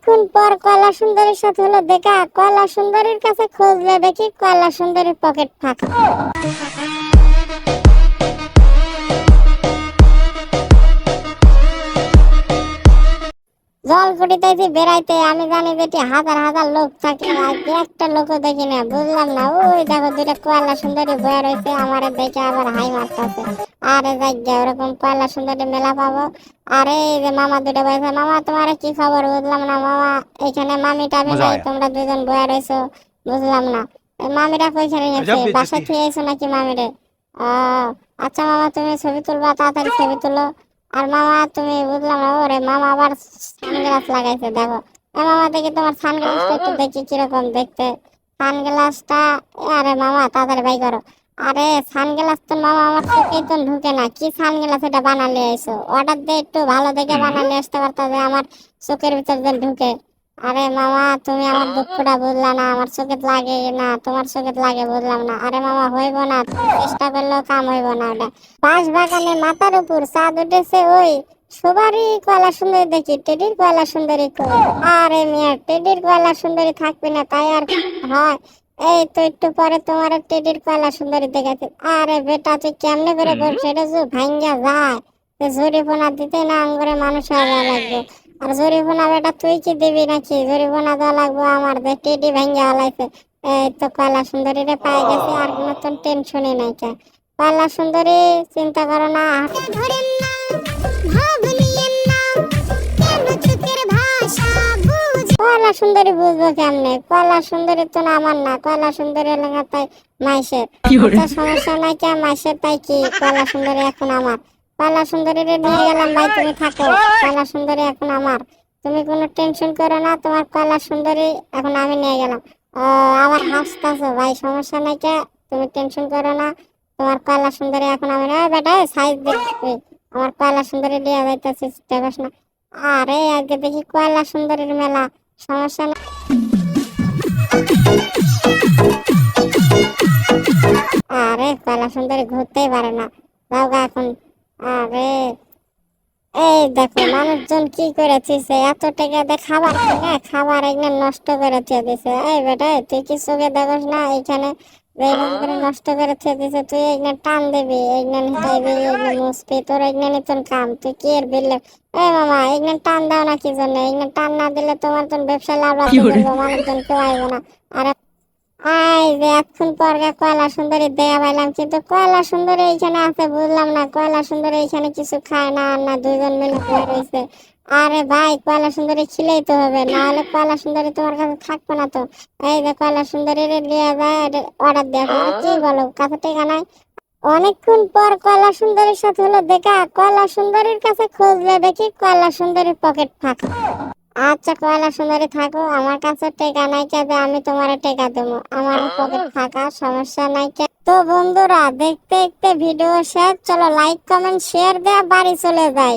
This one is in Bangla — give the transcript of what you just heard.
অনেকক্ষণ পর কয়লা সুন্দরীর সাথে হলো দেখা। কয়লা সুন্দরীর কাছে খুঁজলে দেখি কয়লা সুন্দরীর পকেট ফাঁকা। জলকুটিতে বেড়াইতে আমি জানি যে হাজার হাজার লোক থাকে, আজকে একটা লোকও দেখি না। বুঝলাম না, ওই দেখো দুইটা কয়লা সুন্দরী বয়ে রয়েছে, আমারে দেখে আবার হাই মারতেছে। আরে যাই ওরকম কয়লা সুন্দরী মেলা পাবো। আরে এই যে মামা দুইটা বয়েছে, মামা তোমার কি খবর? বুঝলাম না মামা, এখানে মামি টামি নাই, তোমরা দুজন বয়ে রয়েছো, বুঝলাম না। মামিরা কইখানে গেছে? বাসা থেকে এসো নাকি মামিরে? আহ আচ্ছা মামা, তুমি ছবি তুলবা, তাড়াতাড়ি ছবি তুলো। আর মামা তুমি, বুঝলাম না, ওরে মামা আবার সানগ্লাস লাগাইছে, দেখো। মামা দেখি তোমার সানগ্লাসটা একটু দেখি কিরকম দেখতে সানগ্লাসটা। আরে মামা তাড়াতাড়ি বাই করো। আরে সানগ্লাস তো মামা আমার চোখে তো ঢুকে না, কি সানগ্লাস এটা বানালে আইছো? অর্ডার দিয়ে একটু ভালো দেখে বানালে আসতে পারতো, যে আমার চোখের ভিতর যে ঢুকে। আরে মামা তুমি আমার দুঃখটা বুঝলা না, আমার চোখে লাগে না, তোমার চোখে লাগে, বুঝলাম না। আরে মামা হইব না, তুমি চেষ্টা করলেও কাম হইব না ওটা। বাঁশ বাগানে মাথার উপর চাঁদ উঠেছে, ওই সবারই কয়লা সুন্দরী দেখি, টেডির কয়লা সুন্দরী কই? আরে মিয়া, টেডির কয়লা সুন্দরী থাকবে না তাই আর হয়? এই তো একটু পরে তোমার টেডির কয়লা সুন্দরী দেখাচ্ছে। আরে বেটা তুই কেমনে করে বলছিস? এটা যে ভাঙ্গা যায়, জরিমানা দিতে না আঙ্গুরে মানুষ হওয়া লাগবে। আর জরিমানা বেটা তুই কি দিবি নাকি? জরিমানা দেওয়া লাগবে আমার, যে টেডি ভাঙ্গা হলাইছে। এই তো কয়লা সুন্দরী রে পাই গেছে, আর কোনো তো টেনশনই নাই। কয়লা সুন্দরী চিন্তা করো না। কয়লা সুন্দরী বুঝবো কেমনে? কয়লা সুন্দরী তো না আমার না, কয়লা সুন্দরী এলাকা তাই মাইসের। সমস্যা নাই, কে মাইসের তাই কি? কয়লা সুন্দরী এখন আমার। কয়লা সুন্দরী নিয়ে গেলাম ভাই, তুমি থাকো। কয়লা সুন্দরী এখন আমার, তুমি কোনো টেনশন করো না। তোমার কয়লা সুন্দরী এখন আমি নিয়ে গেলাম। আবার হাসতেছো ভাই, সমস্যা নাই, কে তুমি টেনশন করো না। তোমার কয়লা সুন্দরী এখন আমি না। বেটা সাইজ দেখি, আমার কয়লা সুন্দরী নিয়ে যাইতেছিস, দেখোস না? আরে আজকে দেখি কয়লা সুন্দরীর মেলা, সমস্যা না। আরে কয়লা সুন্দরী ঘুরতেই পারে না, যাও গা এখন। আরে এই দেখো মানুষজন কি করেছিস, এত টাকা দিয়ে খাবার কিনে খাবার এখানে নষ্ট করে থুয়ে দিছে। এই বেটা তুই কি চোখে দেখোস না এখানে এরকম করে নষ্ট করে থুয়ে দিছে? তুই এখানে টান দিবি, এখানে হিটাইবি, এখানে মুছবি, তোর এখানে নিতন কাম, তুই কি এর বিলে? এই মামা এখানে টান দাও না কি জন্য? এখানে টান না দিলে তোমার তো ব্যবসা লাভ রাখতে পারবো, মানুষজন কেউ আইবো না। আর এই যে এতক্ষণ পর কয়লা সুন্দরী দেয়া পাইলাম, কিন্তু কয়লা সুন্দরী এইখানে আছে, বুঝলাম না। কয়লা সুন্দরী এইখানে কিছু খায় না, আর না দুইজন মিলে বসে রয়েছে। আরে ভাই কয়লা সুন্দরী খিলেই তো হবে, না হলে কয়লা সুন্দরী তোমার কাছে থাকবে না তো। এই যে কয়লা সুন্দরী নিয়ে যায় অর্ডার দেওয়া, কি বলো, কাছে টেকা নাই? অনেকক্ষণ পর কয়লা সুন্দরীর সাথে হলো দেখা। কয়লা সুন্দরীর কাছে খুঁজলে দেখি কয়লা সুন্দরীর পকেট ফাঁকা। আচ্ছা কয়লা সুন্দরী থাকো, আমার কাছে টেকা নাই, কে আমি তোমার টেকা দেবো, আমার পকেট ফাঁকা, সমস্যা নাই। তো বন্ধুরা দেখতে দেখতে ভিডিও শেষ, চলো লাইক কমেন্ট শেয়ার দেয়া বাড়ি চলে যাই।